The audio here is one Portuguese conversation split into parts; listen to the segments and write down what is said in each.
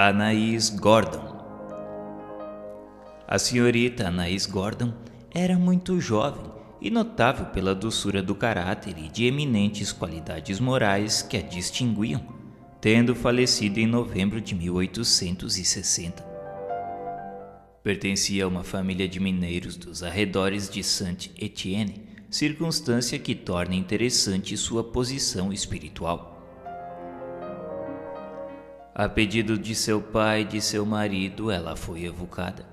Anaïs Gordon. A senhorita Anaïs Gordon era muito jovem e notável pela doçura do caráter e de eminentes qualidades morais que a distinguiam, tendo falecido em novembro de 1860. Pertencia a uma família de mineiros dos arredores de Saint-Étienne, circunstância que torna interessante sua posição espiritual. A pedido de seu pai e de seu marido, ela foi evocada,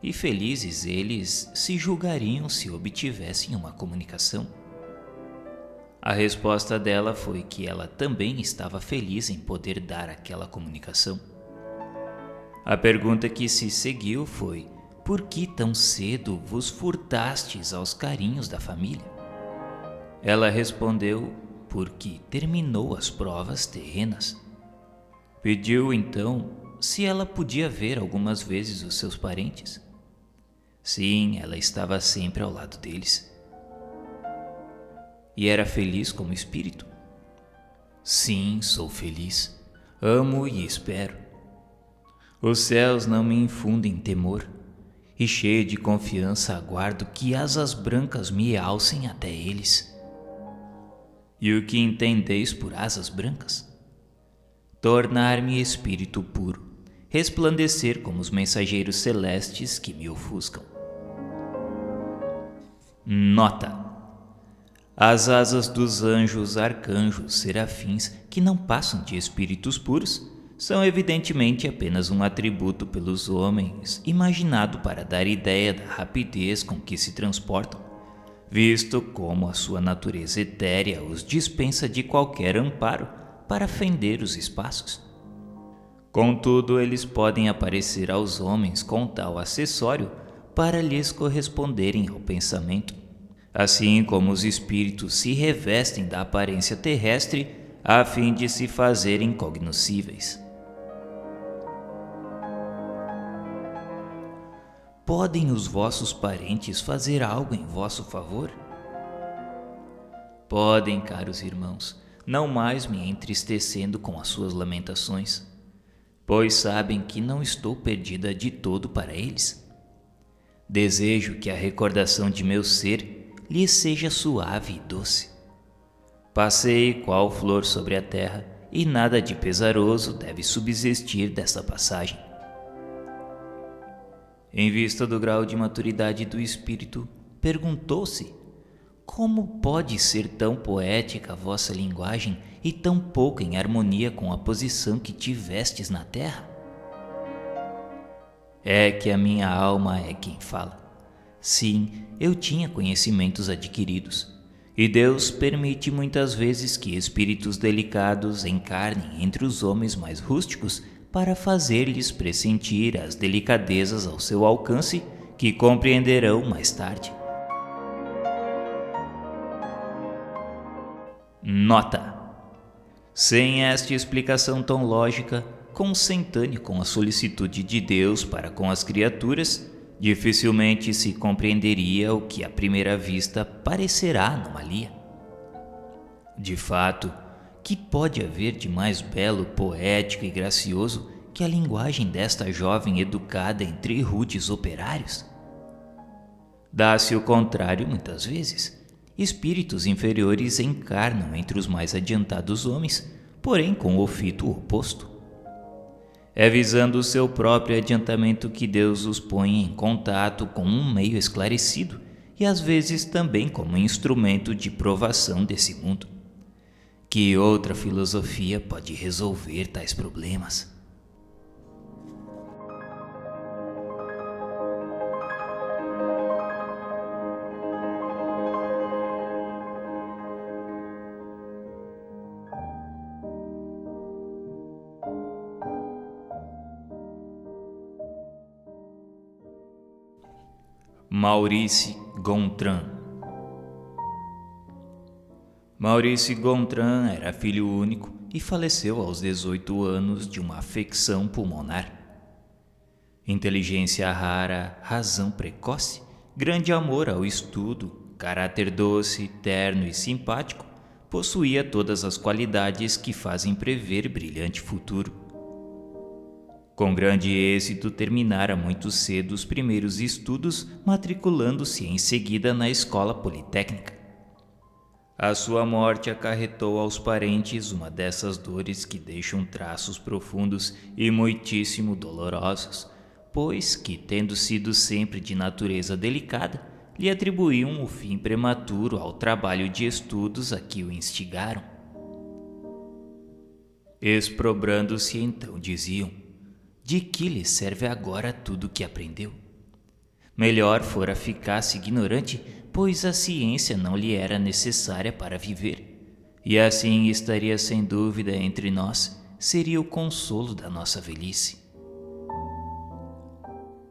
e felizes eles se julgariam se obtivessem uma comunicação. A resposta dela foi que ela também estava feliz em poder dar aquela comunicação. A pergunta que se seguiu foi: por que tão cedo vos furtastes aos carinhos da família? Ela respondeu: porque terminou as provas terrenas. Pediu então se ela podia ver algumas vezes os seus parentes. Sim, ela estava sempre ao lado deles. E era feliz como espírito? Sim, sou feliz. Amo e espero. Os céus não me infundem temor, e cheio de confiança aguardo que asas brancas me alcem até eles. E o que entendeis por asas brancas? Tornar-me espírito puro, resplandecer como os mensageiros celestes que me ofuscam. Nota: as asas dos anjos, arcanjos, serafins, que não passam de espíritos puros, são evidentemente apenas um atributo pelos homens imaginado para dar ideia da rapidez com que se transportam, visto como a sua natureza etérea os dispensa de qualquer amparo para fender os espaços. Contudo, eles podem aparecer aos homens com tal acessório para lhes corresponderem ao pensamento, assim como os espíritos se revestem da aparência terrestre a fim de se fazerem cognoscíveis. Podem os vossos parentes fazer algo em vosso favor? Podem, caros irmãos, não mais me entristecendo com as suas lamentações, pois sabem que não estou perdida de todo para eles. Desejo que a recordação de meu ser lhes seja suave e doce. Passei qual flor sobre a terra, e nada de pesaroso deve subsistir dessa passagem. Em vista do grau de maturidade do espírito, perguntou-se: como pode ser tão poética a vossa linguagem e tão pouco em harmonia com a posição que tivestes na terra? É que a minha alma é quem fala. Sim, eu tinha conhecimentos adquiridos, e Deus permite muitas vezes que espíritos delicados encarnem entre os homens mais rústicos para fazer-lhes pressentir as delicadezas ao seu alcance que compreenderão mais tarde. Nota: sem esta explicação tão lógica, consentânea com a solicitude de Deus para com as criaturas, dificilmente se compreenderia o que à primeira vista parecerá anomalia. De fato, que pode haver de mais belo, poético e gracioso que a linguagem desta jovem educada entre rudes operários? Dá-se o contrário muitas vezes. Espíritos inferiores encarnam entre os mais adiantados homens, porém com o fito oposto. É visando o seu próprio adiantamento que Deus os põe em contato com um meio esclarecido e às vezes também como instrumento de provação desse mundo. Que outra filosofia pode resolver tais problemas? Maurice Gontran. Maurice Gontran era filho único e faleceu aos 18 anos de uma afecção pulmonar. Inteligência rara, razão precoce, grande amor ao estudo, caráter doce, terno e simpático, possuía todas as qualidades que fazem prever brilhante futuro. Com grande êxito, terminara muito cedo os primeiros estudos, matriculando-se em seguida na Escola Politécnica. A sua morte acarretou aos parentes uma dessas dores que deixam traços profundos e muitíssimo dolorosos, pois que, tendo sido sempre de natureza delicada, lhe atribuíam o fim prematuro ao trabalho de estudos a que o instigaram. Exprobrando-se então diziam: de que lhe serve agora tudo o que aprendeu? Melhor fora ficasse ignorante, pois a ciência não lhe era necessária para viver, e assim estaria sem dúvida entre nós, seria o consolo da nossa velhice.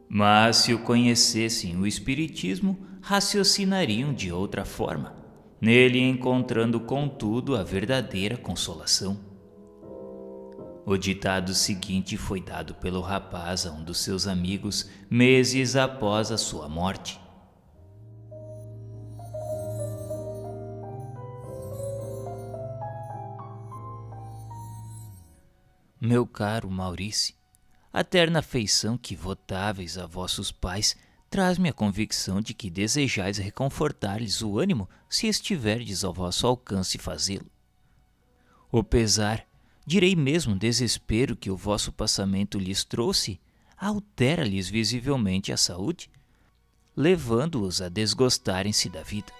Mas se o conhecessem o Espiritismo, raciocinariam de outra forma, nele encontrando contudo a verdadeira consolação. O ditado seguinte foi dado pelo rapaz a um dos seus amigos meses após a sua morte. Meu caro Maurício, a terna afeição que votáveis a vossos pais traz-me a convicção de que desejais reconfortar-lhes o ânimo se estiverdes ao vosso alcance fazê-lo. O pesar, direi mesmo desespero que o vosso passamento lhes trouxe, altera-lhes visivelmente a saúde, levando-os a desgostarem-se da vida.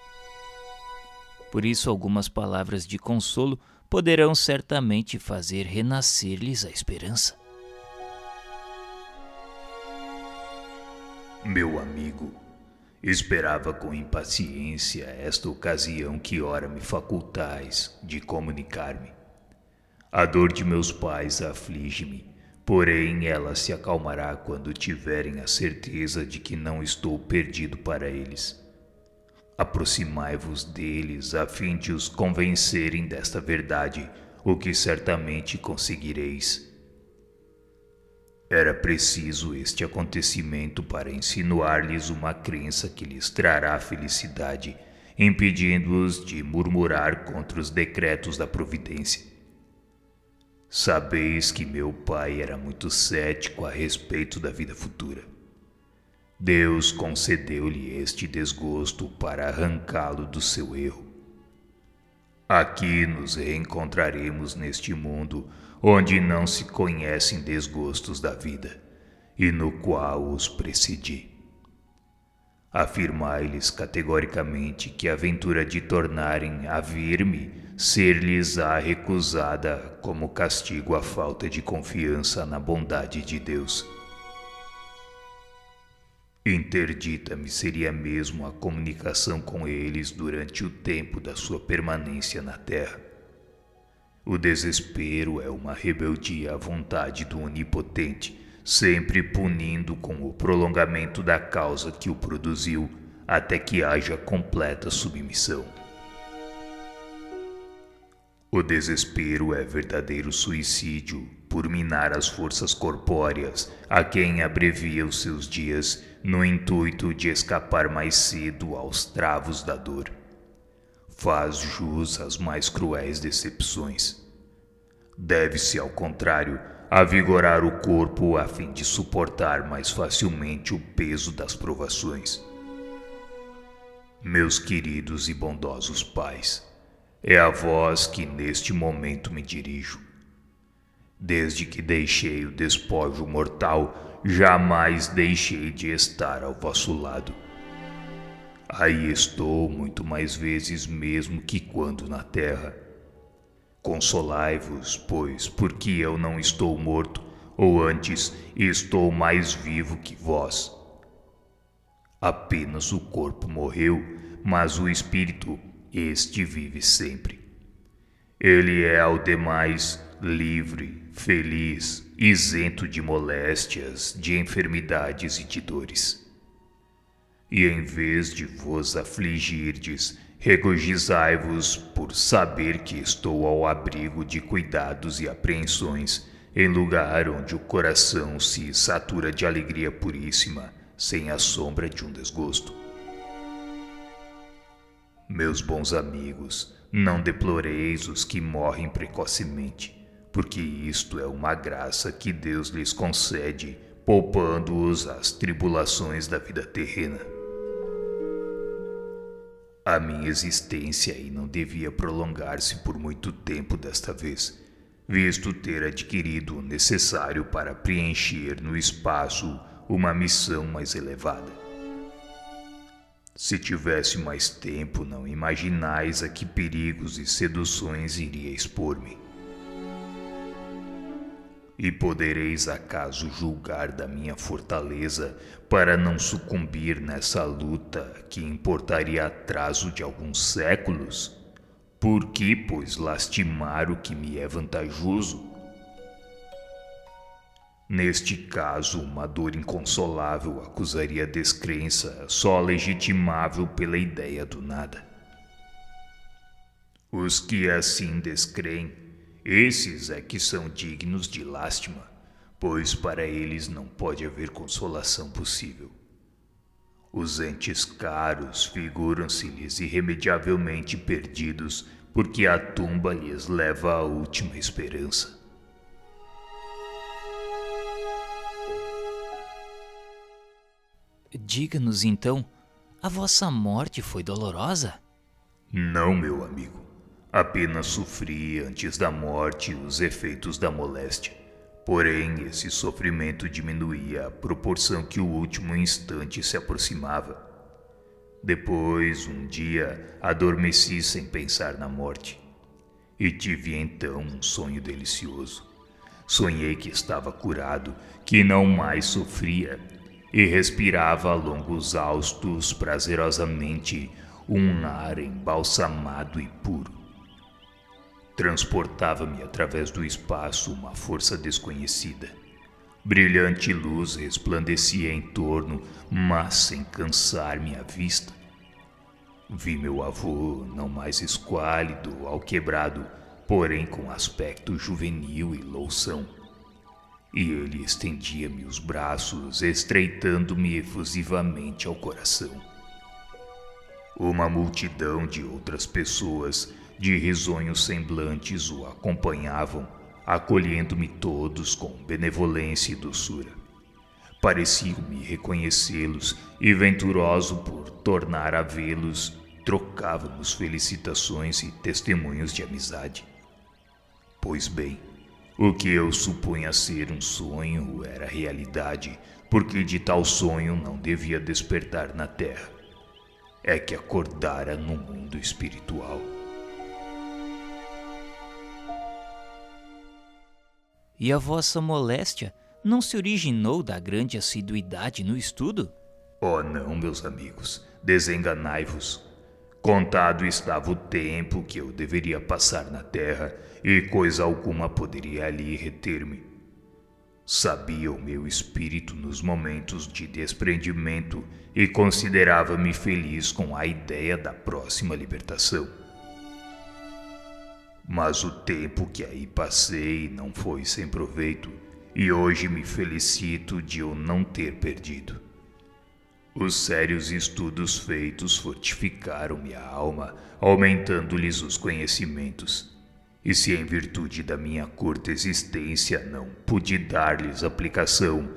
Por isso algumas palavras de consolo poderão certamente fazer renascer-lhes a esperança. Meu amigo, esperava com impaciência esta ocasião que ora me facultais de comunicar-me. A dor de meus pais aflige-me, porém ela se acalmará quando tiverem a certeza de que não estou perdido para eles. Aproximai-vos deles a fim de os convencerem desta verdade, o que certamente conseguireis. Era preciso este acontecimento para insinuar-lhes uma crença que lhes trará felicidade, impedindo-os de murmurar contra os decretos da providência. Sabeis que meu pai era muito cético a respeito da vida futura. Deus concedeu-lhe este desgosto para arrancá-lo do seu erro. Aqui nos reencontraremos neste mundo onde não se conhecem desgostos da vida e no qual os precedi. Afirmai-lhes categoricamente que a aventura de tornarem a vir-me ser-lhes-á recusada como castigo à falta de confiança na bondade de Deus. Interdita-me seria mesmo a comunicação com eles durante o tempo da sua permanência na terra. O desespero é uma rebeldia à vontade do Onipotente, sempre punindo com o prolongamento da causa que o produziu, até que haja completa submissão. O desespero é verdadeiro suicídio por minar as forças corpóreas a quem abrevia os seus dias no intuito de escapar mais cedo aos travos da dor. Faz jus às mais cruéis decepções. Deve-se, ao contrário, avigorar o corpo a fim de suportar mais facilmente o peso das provações. Meus queridos e bondosos pais, é a vós que neste momento me dirijo. Desde que deixei o despojo mortal, jamais deixei de estar ao vosso lado. Aí estou muito mais vezes mesmo que quando na terra. Consolai-vos, pois, porque eu não estou morto, ou antes, estou mais vivo que vós. Apenas o corpo morreu, mas o espírito, este vive sempre. Ele é ao demais livre, feliz, isento de moléstias, de enfermidades e de dores. E em vez de vos afligirdes, regozijai-vos por saber que estou ao abrigo de cuidados e apreensões, em lugar onde o coração se satura de alegria puríssima, sem a sombra de um desgosto. Meus bons amigos, não deploreis os que morrem precocemente, porque isto é uma graça que Deus lhes concede, poupando-os as tribulações da vida terrena. A minha existência aí não devia prolongar-se por muito tempo desta vez, visto ter adquirido o necessário para preencher no espaço uma missão mais elevada. Se tivesse mais tempo, não imaginais a que perigos e seduções iria expor-me. E podereis acaso julgar da minha fortaleza para não sucumbir nessa luta que importaria atraso de alguns séculos? Por que, pois, lastimar o que me é vantajoso? Neste caso, uma dor inconsolável acusaria a descrença, só legitimável pela ideia do nada. Os que assim descreem, esses é que são dignos de lástima, pois para eles não pode haver consolação possível. Os entes caros figuram-se-lhes irremediavelmente perdidos, porque a tumba lhes leva à última esperança. Diga-nos então, a vossa morte foi dolorosa? Não, meu amigo. Apenas sofri antes da morte os efeitos da moléstia. Porém, esse sofrimento diminuía à proporção que o último instante se aproximava. Depois, um dia, adormeci sem pensar na morte. E tive então um sonho delicioso. Sonhei que estava curado, que não mais sofria, e respirava a longos haustos prazerosamente um ar embalsamado e puro. Transportava-me através do espaço uma força desconhecida. Brilhante luz resplandecia em torno, mas sem cansar minha vista. Vi meu avô, não mais esquálido, alquebrado, porém com aspecto juvenil e loução. E ele estendia-me os braços, estreitando-me efusivamente ao coração. Uma multidão de outras pessoas, de risonhos semblantes, o acompanhavam, acolhendo-me todos com benevolência e doçura. Pareciam-me reconhecê-los e, venturoso por tornar a vê-los, trocávamos felicitações e testemunhos de amizade. Pois bem, o que eu supunha ser um sonho era realidade, porque de tal sonho não devia despertar na terra. É que acordara no mundo espiritual. E a vossa moléstia não se originou da grande assiduidade no estudo? Oh não, meus amigos, desenganai-vos. Contado estava o tempo que eu deveria passar na terra, e coisa alguma poderia ali reter-me. Sabia o meu espírito nos momentos de desprendimento e considerava-me feliz com a ideia da próxima libertação. Mas o tempo que aí passei não foi sem proveito, e hoje me felicito de o não ter perdido. Os sérios estudos feitos fortificaram minha alma, aumentando-lhes os conhecimentos. E se em virtude da minha curta existência não pude dar-lhes aplicação,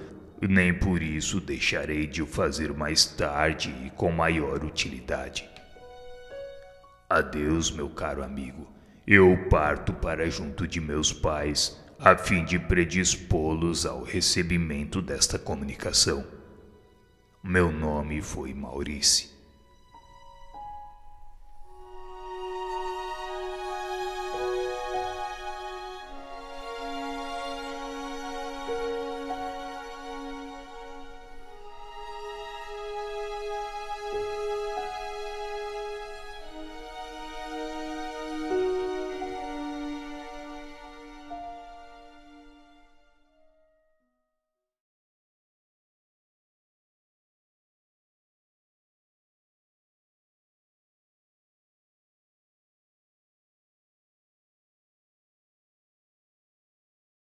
nem por isso deixarei de o fazer mais tarde e com maior utilidade. Adeus, meu caro amigo. Eu parto para junto de meus pais, a fim de predispô-los ao recebimento desta comunicação. Meu nome foi Maurice.